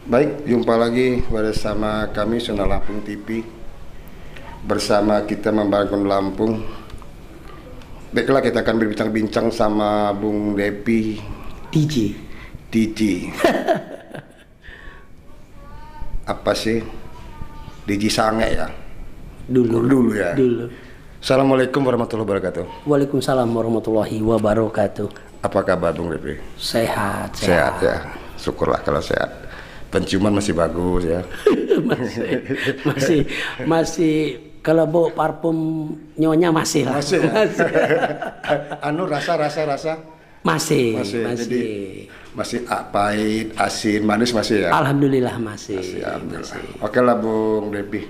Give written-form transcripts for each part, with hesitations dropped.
Baik, jumpa lagi bersama kami Sonal Lampung TV. Bersama kita membangun Lampung. Baiklah, kita akan berbincang-bincang sama Bung Depi DJ. Apa sih DJ Sange ya? Dulu ya. Dulu. Assalamualaikum warahmatullahi wabarakatuh. Waalaikumsalam warahmatullahi wabarakatuh. Apa kabar Bung Depi? Sehat. Sehat ya. Syukurlah kalau sehat. Penciuman masih bagus ya. masih kalau bau parfum nyonya masih lah. Masih. Anu rasa. Masih. Jadi masih pahit, asin, manis masih ya. Alhamdulillah masih. Oke lah Bung Depi.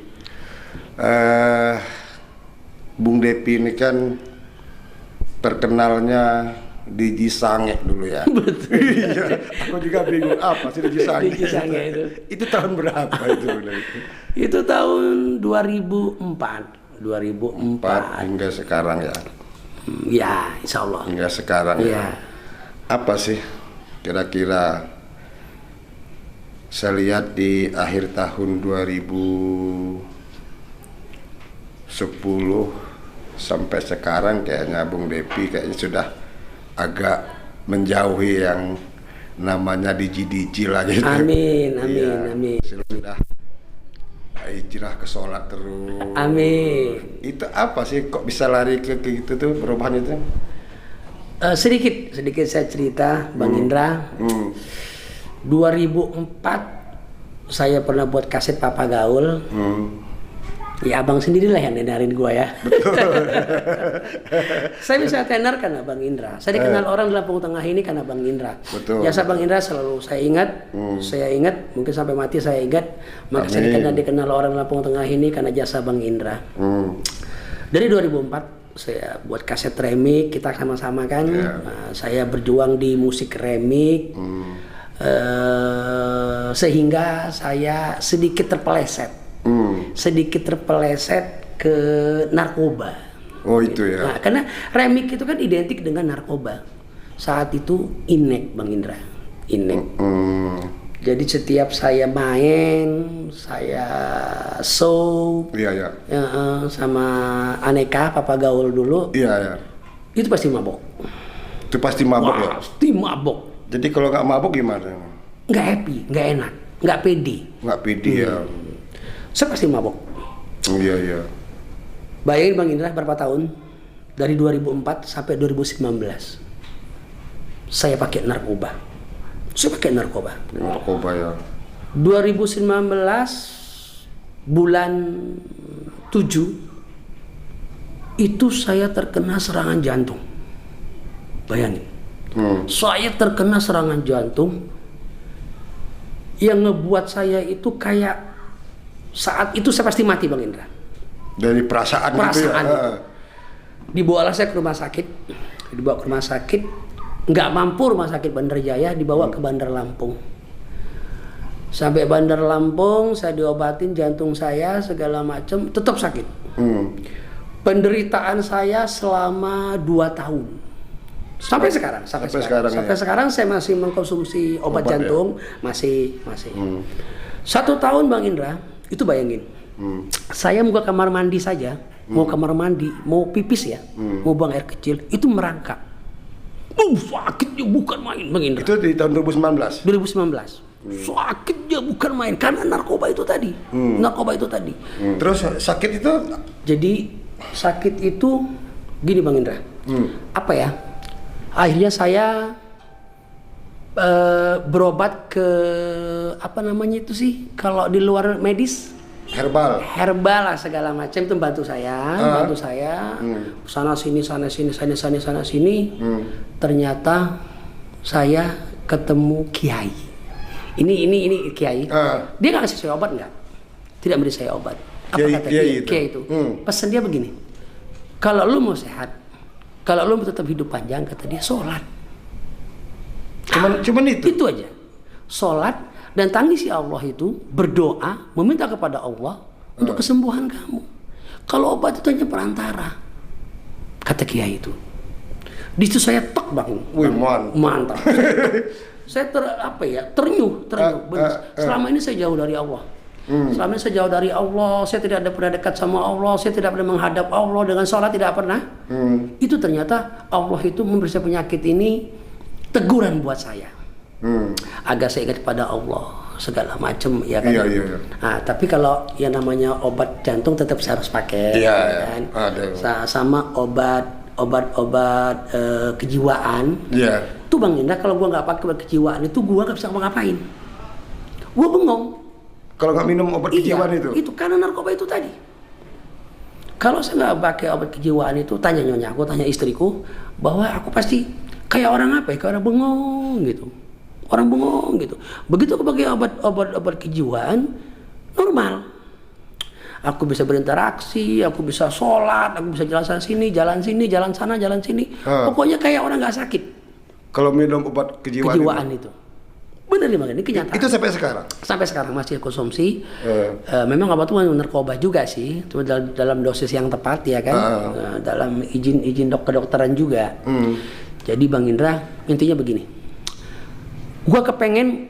Bung Depi ini kan terkenalnya DJ Sange dulu ya. Betul. Iya, aku juga bingung apa sih DJ Sange. DJ Sange itu. Itu tahun berapa itu? Itu tahun 2004 hingga sekarang ya. Ya, insya Allah. Hingga sekarang ya. Apa sih kira-kira saya lihat di akhir tahun 2010 sampai sekarang kayaknya Bung Depi kayaknya sudah agak menjauhi yang namanya DJ lagi. Amin. Sudah hijrah ke sholat terus. Amin. Itu apa sih kok bisa lari ke gitu tuh perubahan itu? Sedikit saya cerita Bang Indra. 2004 saya pernah buat kaset Papa Gaul. Ya abang sendirilah yang nenarin gua ya. Saya bisa tenar karena Bang Indra. Saya dikenal orang di Lampung Tengah ini karena Bang Indra. Betul. Jasa Bang Indra selalu saya ingat. Saya ingat, mungkin sampai mati saya ingat. Maka saya dikenal orang di Lampung Tengah ini karena jasa Bang Indra. Dari 2004 saya buat kaset remix, kita sama-sama kan. Saya berjuang di musik remix. Sehingga saya sedikit terpeleset ke narkoba. Oh itu ya. Nah, karena remix itu kan identik dengan narkoba. Saat itu inek Bang Indra, inek. Jadi setiap saya main, saya show, sama Aneka Papa Gaul dulu. Iya. Itu pasti mabok. Itu pasti mabok ya. Pasti mabok. Jadi kalau nggak mabok gimana? Nggak happy, nggak enak, nggak pede. Nggak pede ya. Saya pasti mabok. Iya. Bayangin Bang Indra berapa tahun? Dari 2004 sampai 2019. Saya pakai narkoba. Narkoba ya. 2019 bulan 7 itu saya terkena serangan jantung. Bayangin. Saya terkena serangan jantung yang ngebuat saya itu kayak saat itu saya pasti mati Bang Indra. Dari perasaan gitu ya. Dibawalah saya ke rumah sakit. Nggak mampu rumah sakit Bandar Jaya, dibawa ke Bandar Lampung. Sampai Bandar Lampung saya diobatin jantung saya segala macam, tetap sakit. Penderitaan saya selama 2 tahun. Sampai sekarang saya masih mengkonsumsi obat jantung, ya? masih. 1 tahun Bang Indra. Itu bayangin, saya mau ke kamar mandi saja, mau pipis ya, mau buang air kecil, itu merangkak. Sakitnya bukan main Bang Indra. Itu di tahun 2019? 2019. Sakitnya bukan main, karena narkoba itu tadi. Terus sakit itu? Jadi sakit itu gini Bang Indra, apa ya, akhirnya saya berobat ke apa namanya itu sih kalau di luar medis, herbal lah segala macam, itu bantu saya sana sini ternyata saya ketemu kiai ini kiai, dia nggak kasih saya obat, tidak beri saya obat. Apa kata kiai itu? Pesan dia begini, kalau lu mau sehat, kalau lu mau tetap hidup panjang, kata dia, sholat. Cuman itu aja. Sholat dan tangisi Allah itu, berdoa, meminta kepada Allah untuk kesembuhan kamu. Kalau obat itu hanya perantara, kata kiai itu. Di situ saya tok Bang. Wih, mantap. saya terenyuh. Benar. Selama ini saya jauh dari Allah. Selama ini saya jauh dari Allah, saya tidak pernah dekat sama Allah, saya tidak pernah menghadap Allah dengan sholat, tidak pernah. Itu ternyata Allah itu memberi saya penyakit ini teguran buat saya. Agar saya ingat pada Allah segala macam ya kan. Iya. Nah, tapi kalau yang namanya obat jantung tetap saya harus pakai, kan. Sama obat kejiwaan. Tuh Bang Indra, kalau gua nggak pakai obat kejiwaan itu gua nggak bisa ngapain. Gua bengong. Kalau nggak minum obat kejiwaan itu karena narkoba itu tadi. Kalau saya nggak pakai obat kejiwaan itu, tanya nyonya aku, tanya istriku, bahwa aku pasti kayak orang apa ya, kayak orang bengong gitu. Orang bengong gitu. Begitu aku pakai obat kejiwaan, normal. Aku bisa berinteraksi, aku bisa sholat, aku bisa jalan sini, jalan sana, jalan sini. Pokoknya kayak orang nggak sakit. Kalau minum obat kejiwaan itu. Benar nih Bang, ini kenyataan. Itu sampai sekarang? Sampai sekarang masih konsumsi. Memang obat itu narkoba juga sih, cuma dalam dosis yang tepat ya kan. Dalam izin kedokteran juga. Jadi Bang Indra, intinya begini. Gua kepengen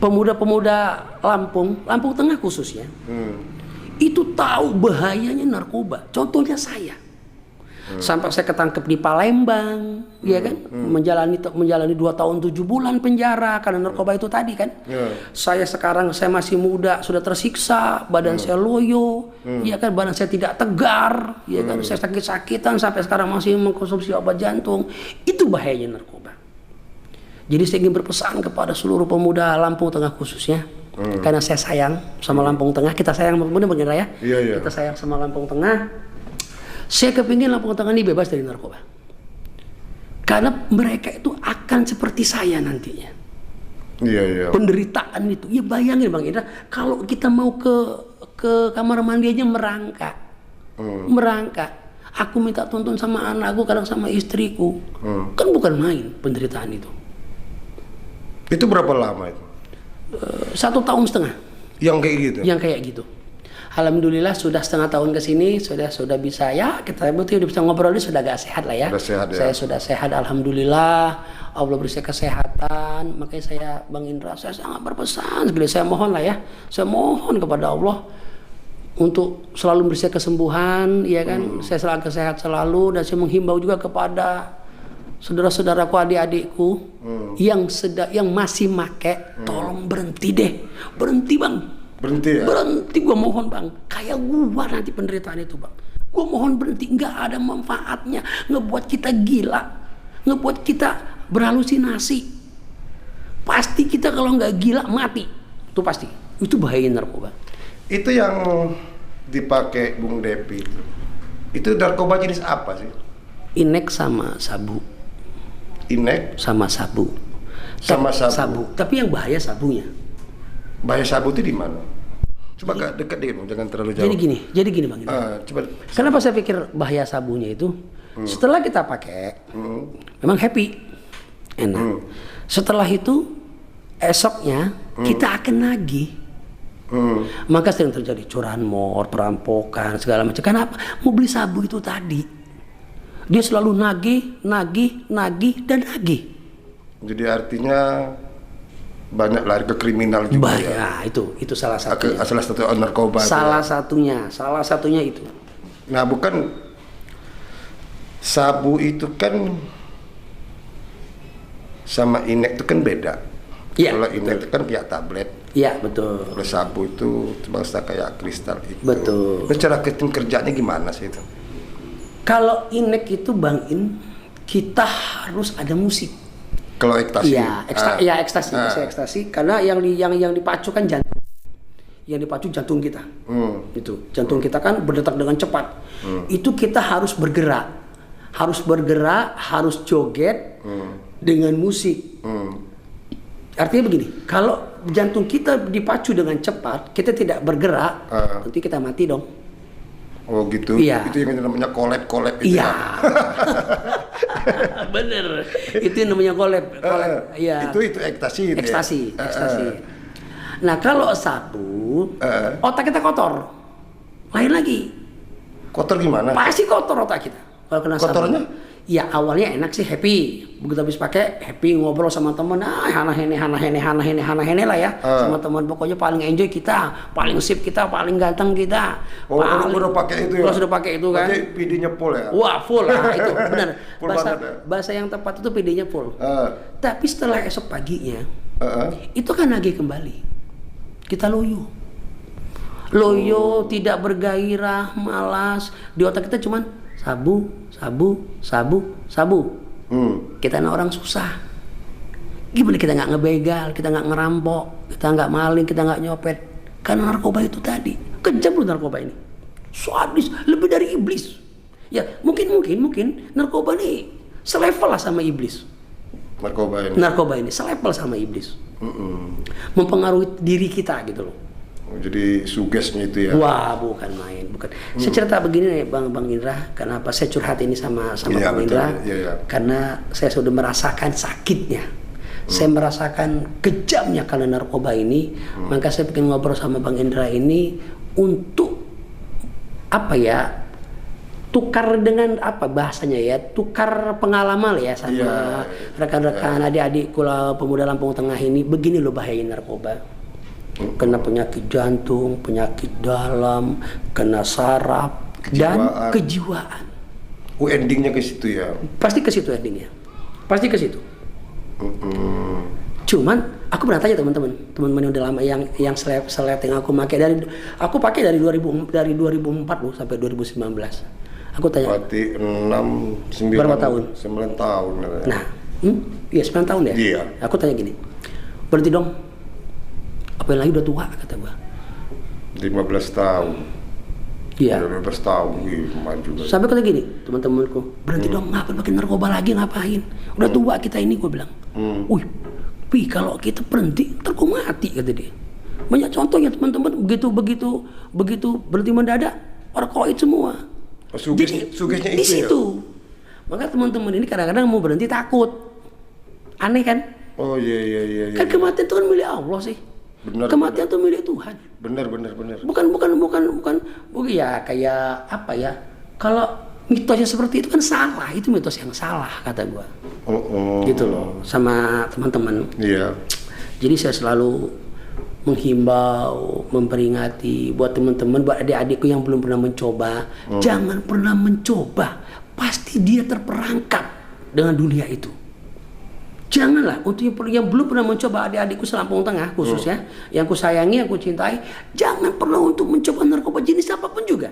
pemuda-pemuda Lampung Tengah khususnya, itu tahu bahayanya narkoba. Contohnya saya. Sampai saya ketangkep di Palembang, ya kan, menjalani 2 tahun 7 bulan penjara karena narkoba itu tadi kan. Saya masih muda, sudah tersiksa, badan saya loyo, ya kan, badan saya tidak tegar, ya kan, saya sakit-sakitan sampai sekarang masih mengkonsumsi obat jantung. Itu bahayanya narkoba. Jadi saya ingin berpesan kepada seluruh pemuda Lampung Tengah khususnya, karena saya sayang sama Lampung Tengah, kita sayang sama pemuda Bang Indra ya. Kita sayang sama Lampung Tengah. Saya kepingin Lampung Tengah ini bebas dari narkoba. Karena mereka itu akan seperti saya nantinya. Penderitaan itu. Ya bayangin Bang Indra, kalau kita mau ke kamar mandi aja merangkak. Merangkak. Aku minta tuntun sama anakku, kadang sama istriku. Kan bukan main penderitaan itu. Itu berapa lama itu? 1,5 tahun. Yang kayak gitu? Yang kayak gitu. Alhamdulillah sudah 1,5 tahun ke sini sudah bisa ya, kita betul bisa ngobrol ini sudah agak sehat lah ya. Saya sudah sehat alhamdulillah. Allah beri saya kesehatan. Makanya saya Bang Indra, saya sangat berpesan sekali, saya mohon lah ya. Saya mohon kepada Allah untuk selalu beri saya kesembuhan, ya kan. Saya selalu sehat selalu, dan saya menghimbau juga kepada saudara-saudaraku, adik-adikku yang masih make, tolong berhenti deh. Berhenti Bang. Berhenti, gua mohon Bang. Kayak gua nanti penderitaan itu Bang. Gua mohon berhenti, nggak ada manfaatnya, ngebuat kita gila, ngebuat kita berhalusinasi. Pasti kita kalau nggak gila mati, itu pasti. Itu bahaya narkoba. Itu yang dipakai Bung Depi itu narkoba jenis apa sih? Inek sama sabu. Inek sama sabu. Sabu. Tapi yang bahaya sabunya. Bahaya sabu itu di mana? Coba dekat deh, jangan terlalu jauh. Jadi gini Bang. Coba. Kenapa saya pikir bahaya sabunya itu? Setelah kita pakai, memang happy, enak. Setelah itu, esoknya kita akan nagih. Maka sering terjadi curahan mor, perampokan, segala macam. Kenapa? Mau beli sabu itu tadi. Dia selalu nagih, dan nagih. Jadi artinya banyak lari ke kriminal juga. Ya, itu salah satunya. Salah satu narkoba. Salah satunya itu. Nah, bukan sabu itu kan sama inek itu kan beda. Ya, kalau inek itu kan kayak tablet. Iya, betul. Kalau sabu itu bangsa kayak kristal itu. Betul. Itu cara kerjanya gimana sih itu? Kalau inek itu Bang In, kita harus ada musik. Kalau ekstasi? Iya, ekstasi. Karena yang dipacu kan jantung. Yang dipacu jantung kita. Itu jantung kita kan berdetak dengan cepat. Itu kita harus bergerak, harus joget dengan musik. Artinya begini, kalau jantung kita dipacu dengan cepat, kita tidak bergerak, nanti kita mati dong. Oh gitu. Iya. Itu yang namanya kolab itu. Iya. Bener. Itu yang namanya kolab. Iya. Itu ekstasi. Ekstasi. Nah, kalau sabu, otak kita kotor. Lain lagi. Kotor gimana? Pasti kotor otak kita. Kalau kena kotornya? sabu. Ya awalnya enak sih, happy. Begitu habis pakai happy, ngobrol sama temen, hana hene lah ya. Sama teman, pokoknya paling enjoy kita, paling sip kita, paling ganteng kita. Oh, udah pakai itu ya? Sudah pakai itu kan. Berarti PD-nya full ya? Wah, full lah itu, benar. Full banget ya? Bahasa yang tepat itu PD-nya full. Tapi setelah esok paginya, itu kan lagi kembali. Kita loyo, tidak bergairah, malas. Di otak kita cuman sabu. Kita orang susah. Gimana kita nggak ngebegal, kita nggak ngerampok, kita nggak maling, kita nggak nyopet? Karena narkoba itu tadi kejam loh narkoba ini, sadis, lebih dari iblis. Ya mungkin narkoba ini selevel lah sama iblis. Narkoba ini selevel sama iblis. Mempengaruhi diri kita gitu loh. Jadi sugesnya itu ya? Wah, bukan main, bukan. Saya cerita begini nih Bang Indra, kenapa saya curhat ini sama ya, Bang betul. Indra? Ya. Karena saya sudah merasakan sakitnya. Saya merasakan kejamnya karena narkoba ini. Maka saya pengen ngobrol sama Bang Indra ini untuk tukar dengan bahasanya ya, tukar pengalaman ya sama rekan-rekan adik-adikku pemuda Lampung Tengah ini. Begini loh bahaya narkoba. Kena penyakit jantung, penyakit dalam, kena saraf, dan kejiwaan. Endingnya ke situ ya? Pasti ke situ endingnya, pasti ke situ. Cuman aku pernah tanya teman-teman yang udah lama yang selet yang aku pakai dari 2004 loh sampai 2019. Aku tanya. Berarti 9 berapa tahun? 9 tahun. Nah, iya 9 tahun ya. Iya. Aku tanya gini, berhenti dong. Apa yang lagi udah tua kata gua. 15 tahun. Iya. 15 tahun, gimana juga. Sampai kata gini, teman-temanku, berhenti dong, ngapain pakai narkoba lagi, ngapain? Udah tua kita ini, gua bilang. Wih, kalau kita berhenti, ntar gua mati kata dia. Banyak contohnya teman-teman, begitu berhenti mendadak, orang koit semua. Sugesnya di itu situ. ya? Maka teman-teman ini kadang-kadang mau berhenti takut. Aneh kan? Oh iya. Kan kematian itu kan milik Allah sih. Benar, kematian itu milik Tuhan. Benar. Bukan ya kayak apa ya? Kalau mitosnya seperti itu kan salah, itu mitos yang salah kata gua. Gitu loh sama teman-teman. Iya. Jadi saya selalu menghimbau, memperingati buat teman-teman, buat adik-adikku yang belum pernah mencoba, jangan pernah mencoba. Pasti dia terperangkap dengan dunia itu. Janganlah untuk yang belum pernah mencoba, adik-adikku Lampung Tengah khususnya, yang ku sayangi, yang ku cintai, jangan pernah untuk mencoba narkoba jenis apapun juga.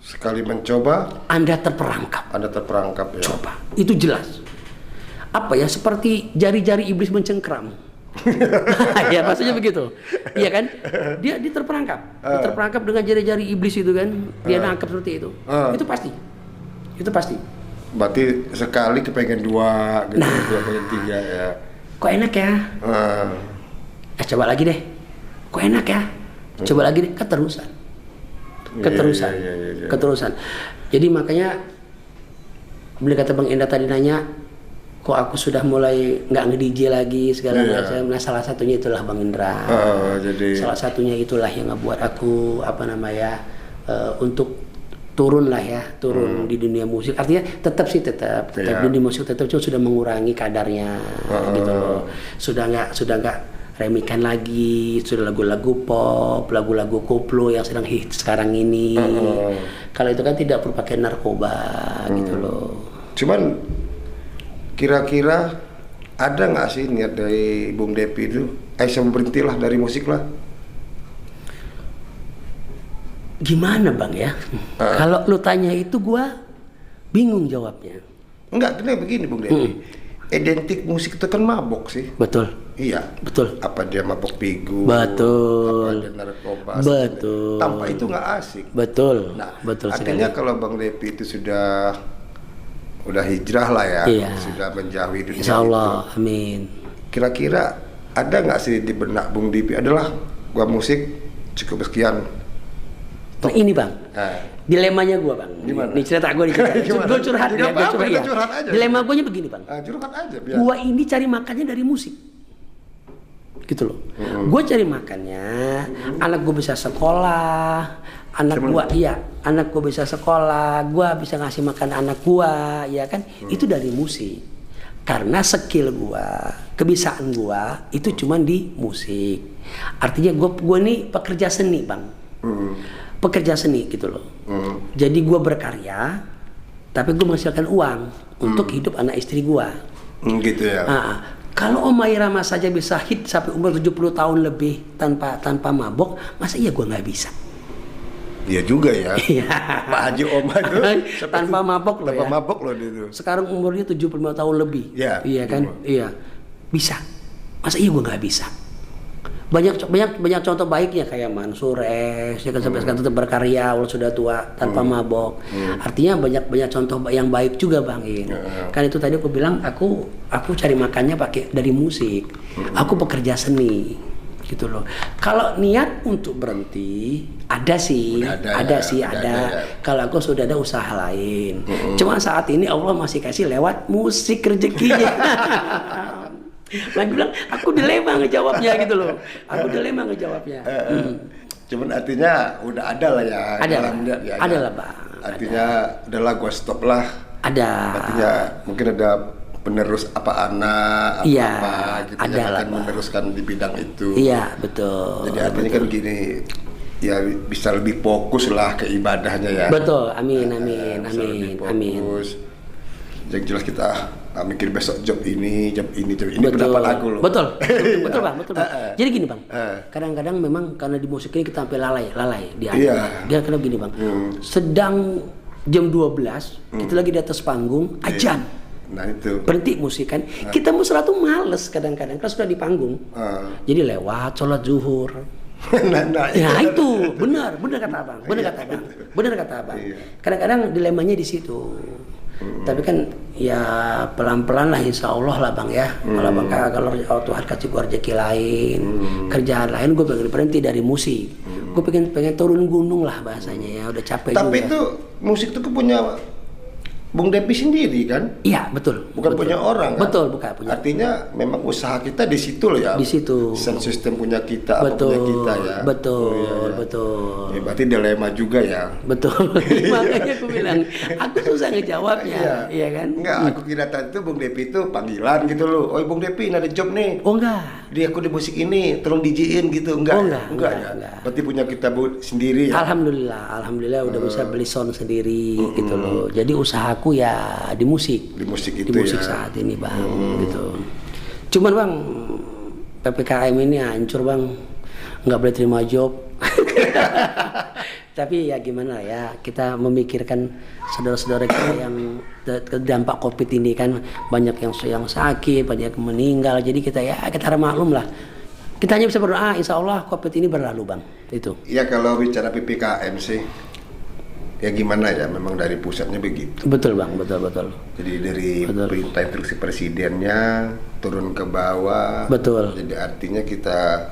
Sekali mencoba, Anda terperangkap. Ya. Coba, itu jelas. Seperti jari-jari iblis mencengkram. Ya maksudnya begitu, iya kan? Dia terperangkap, terperangkap dengan jari-jari iblis itu kan, dia nangkap seperti itu. Itu pasti. Berarti sekali kepengen 2, gitu, 2 pengen 3 ya. Kok enak ya? Coba lagi deh. Kok enak ya? Coba lagi deh. Keterusan. Keterusan. Jadi makanya, bila kata Bang Enda tadi nanya, kok aku sudah mulai nggak nge-DJ lagi segala macam. Nah salah satunya itulah Bang Indra. Salah satunya itulah yang ngebuat aku untuk turun di dunia musik. Artinya tetap di dunia musik tetap cuma sudah mengurangi kadarnya gitu loh. Sudah nggak remikan lagi, sudah lagu-lagu pop, lagu-lagu koplo yang sedang hit sekarang ini. Kalau itu kan tidak perlu pakai narkoba gitu loh. Cuman kira-kira ada nggak sih niat dari Bung Depi itu, saya berhentilah dari musik lah? Gimana Bang ya? Kalau lu tanya itu gua bingung jawabnya. Enggak, begini Bung Depi. Identik musik itu kan mabok sih. Betul. Iya. Betul. Apa dia mabok pigu? Betul. Apa dia narkoba? Betul. Tanpa itu nggak asik. Betul. Nah, betul artinya sekali. kalau Bang Depi itu udah hijrah lah ya, sudah menjauhi dunia Insya Allah, itu. amin. Kira-kira ada nggak sih di benak Bung Depi adalah gua musik cukup sekian. Nah ini Bang, dilemanya gue Bang. Gimana? Ini cerita gue nih. Gue curhat ya. Curhat aja. Dilema gue begini Bang. Curhat aja. Gue ini cari makannya dari musik, gitu loh. Gue cari makannya, anak gue bisa sekolah, anak gue anak gue bisa sekolah, gue bisa ngasih makan anak gue, ya kan? Itu dari musik. Karena skill gue, kebiasaan gue itu cuman di musik. Artinya gue nih pekerja seni, Bang. Pekerja seni gitu loh. Jadi gue berkarya, tapi gue menghasilkan uang untuk hidup anak istri gue. Gitu ya. Kalau Om Irama saja bisa hit sampai umur 70 tahun lebih tanpa mabok, masa iya gue nggak bisa? Iya juga ya. Pak Haji Oma itu tanpa mabok loh tanpa ya. mabok loh itu. Sekarang umurnya 75 tahun lebih. Iya kan? Iya. Bisa. Masa iya gue nggak bisa? Banyak contoh baiknya kayak Mansur S, ya kan sampai sekarang tetap berkarya walau sudah tua tanpa mabok. Artinya banyak contoh yang baik juga, Bang In. Kan itu tadi aku bilang aku cari makannya pakai dari musik. Aku pekerja seni gitu loh. Kalau niat untuk berhenti ada sih. Kalau aku sudah ada usaha lain. Cuma saat ini Allah masih kasih lewat musik rezekinya. Lagi bilang, aku dilema ngejawabnya gitu loh. Cuman artinya udah ada lah ya. Ada lah, Bang. Artinya adalah gua stop lah. Ada. Artinya mungkin ada penerus anak apa gitu yang akan meneruskan di bidang itu. Iya, betul. Jadi artinya kan gini, ya bisa lebih fokus lah ke ibadahnya ya. Betul, amin. Yang jelas kita mikir besok job ini betul. pendapat aku loh. Betul bang. Jadi gini bang, kadang-kadang memang karena di musik ini kita sampai lalai di atas. Dia kadang gini bang, sedang jam 12 kita lagi di atas panggung, ajan. Nah itu. Berhenti musik kan, kita musra tuh males kadang-kadang kalau sudah di panggung. Jadi lewat sholat zuhur. Ya itu benar kata abang. Kadang-kadang dilemanya di situ. Tapi kan ya pelan-pelan lah insya Allah lah bang ya. Kalau Tuhan kasih gue rezeki lain, kerjaan lain, gue pengen berhenti dari musik. Gue pengen turun gunung lah bahasanya ya. Udah capek. Tapi juga. Itu musik itu punya Bung Depi sendiri kan? Iya betul. Bukan punya orang kan? Betul bukan punya. Artinya memang usaha kita di situ loh ya. Di situ. Sound system punya kita, apa punya kita ya. Betul. Ya, berarti dilema juga ya. Betul. Makanya aku bilang, aku susah ngejawabnya, iya kan? Enggak, aku kira tadi itu Bung Depi itu panggilan gitu loh. Oh Bung Depi ini ada job nih. Oh enggak. Aku di musik ini, tolong dijiin gitu. Enggak. Oh, enggak. Berarti punya kita sendiri ya. Alhamdulillah udah bisa beli sound sendiri gitu loh. Jadi usahaku ya di musik saat ini bang gitu. Cuman bang PPKM ini hancur bang, nggak boleh terima job. Tapi ya gimana ya, kita memikirkan saudara-saudara kita yang dampak COVID ini kan banyak yang sakit, banyak yang meninggal. Jadi kita harus maklum lah. Kita hanya bisa berdoa, insya Allah COVID ini berlalu bang. Itu. Ya kalau bicara PPKM sih. Ya gimana ya, memang dari pusatnya begitu. Betul bang, betul. Jadi dari perintah instruksi presidennya turun ke bawah. Betul. Jadi artinya kita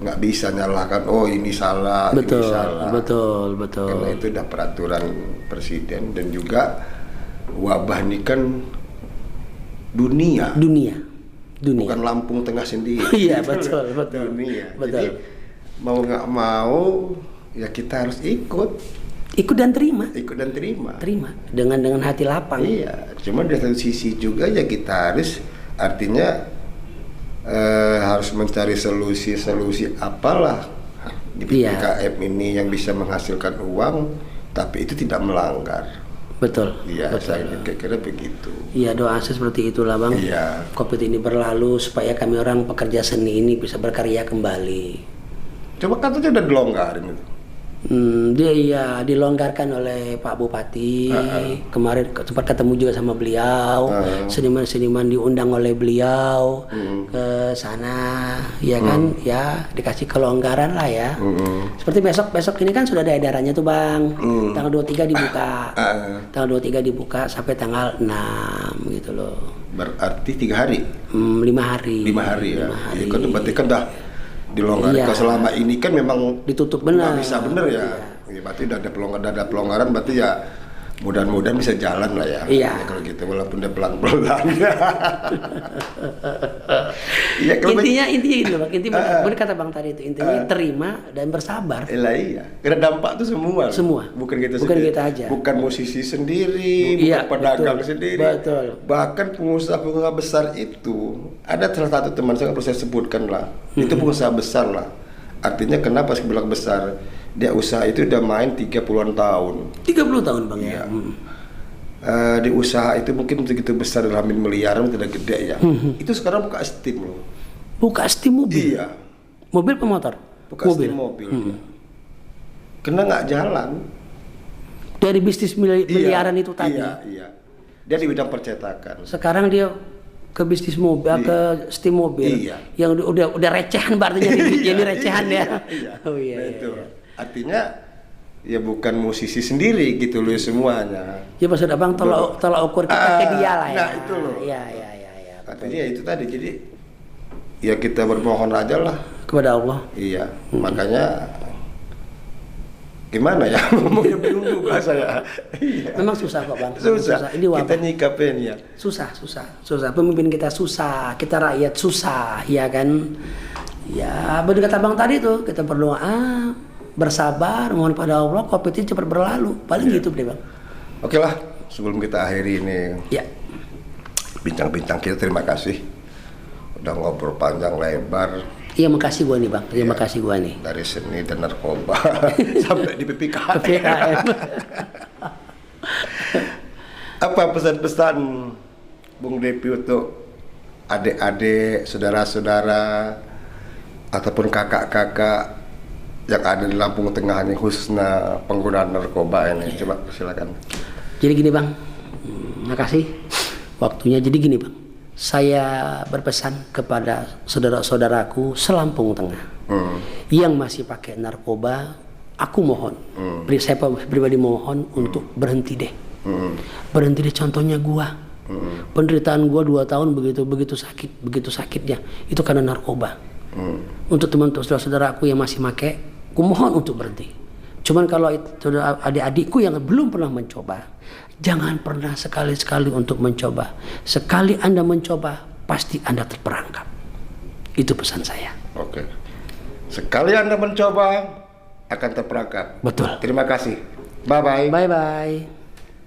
nggak bisa nyalahkan, oh ini salah, betul, ini salah. Betul. Karena itu udah peraturan presiden dan juga wabah ini kan dunia. Bukan Lampung Tengah sendiri. Iya betul. Dunia. Betul. Jadi mau nggak mau ya kita harus ikut dan terima dengan hati lapang. Iya, cuma dari satu sisi juga ya kita harus artinya harus mencari solusi apalah di PPKM ini yang bisa menghasilkan uang tapi itu tidak melanggar. Betul. Iya, saya kira begitu. Iya, doa saya seperti itulah bang. Iya. COVID ini berlalu supaya kami orang pekerja seni ini bisa berkarya kembali. Coba katanya udah dilonggarin itu. Dia dilonggarkan oleh Pak Bupati. Kemarin sempat ketemu juga sama beliau. Seniman-seniman diundang oleh beliau ke sana, ya kan? Ya dikasih kelonggaran lah ya. Seperti besok ini kan sudah ada edarannya tuh bang. Tanggal 23 dibuka. Tanggal 23 dibuka sampai tanggal 6 gitu loh. Berarti 3 hari? 5 hari. 5 hari ya. Ya kan berarti kan dah dilonggarkan. Kalau selama ini kan memang ditutup benar. Nggak bisa bener ya. Ya berarti udah ada pelonggaran berarti ya Mudah-mudahan bisa jalan lah ya. Iya. Ya, kalau gitu walaupun dia pelan-pelan. Ya, Intinya gitu Bang. Intinya benar kata Bang tadi itu. Intinya terima dan bersabar. Iya. Karena dampak itu semua. Semua. Bukan kita Bukan sendiri. kita aja. Bukan musisi sendiri, Iya, bukan pedagang betul. sendiri. Betul. Bahkan pengusaha-pengusaha besar itu, ada salah satu teman saya perlu saya sebutkan lah. Itu pengusaha besar lah. Artinya kenapa saya bilang besar? Dia usaha itu udah main 30-an tahun. 30 tahun Bang ya. Di usaha itu mungkin segitu besar dalam miliaran tidak gede ya. Itu sekarang buka steam loh. Buka steam mobil. Iya. Mobil apa motor? Buka steam mobil. Karena nggak jalan. Dari bisnis miliaran itu tadi. Iya. Dia di bidang percetakan. Sekarang dia ke bisnis mobil, ke steam mobil. Iya. Yang udah recehan berarti jadi recehan ya. Iya. Oh iya. Nah, iya, itu. iya. Artinya ya bukan musisi sendiri gitu loh semuanya. Ya maksud Abang tolak ukur kita ke dia lah ya. Nah, itu loh. Iya. Artinya itu tadi, jadi ya kita bermohon aja lah Kepada Allah. Iya, makanya gimana ya, ngomongnya bingung juga saya. Iya. Memang susah kok Bang. Susah. Ini wabah. Kita nyikapin ya. Susah. Pemimpin kita susah, kita rakyat susah, ya kan? Ya, benar kata Bang tadi tuh, kita berdoa, bersabar, mohon pada Allah, COVID ini cepat berlalu. Paling gitu deh Bang. Oke lah, sebelum kita akhiri ini Ya. bincang-bincang kita, terima kasih udah ngobrol panjang lebar. Iya, makasih gua nih Bang. Terima kasih gua nih. Dari seni dan narkoba sampai di PPKM. PPKM. Apa pesan-pesan Bung Depi untuk adik-adik, saudara-saudara, ataupun kakak-kakak yang ada di Lampung Tengah ini, khususnya penggunaan narkoba ini? Coba silakan. Jadi gini Bang, makasih waktunya. Jadi gini Bang, saya berpesan kepada saudara-saudaraku selampung Tengah yang masih pakai narkoba, aku mohon, saya pribadi mohon untuk berhenti deh. Berhenti deh, contohnya gua. Penderitaan gua 2 tahun begitu sakitnya itu karena narkoba. Untuk teman-teman saudara-saudaraku yang masih pakai, aku mohon untuk berhenti. Cuman kalau adik-adikku yang belum pernah mencoba, jangan pernah sekali-sekali untuk mencoba. Sekali Anda mencoba, pasti Anda terperangkap. Itu pesan saya. Oke. Sekali Anda mencoba, akan terperangkap. Betul. Terima kasih. Bye-bye. Bye-bye.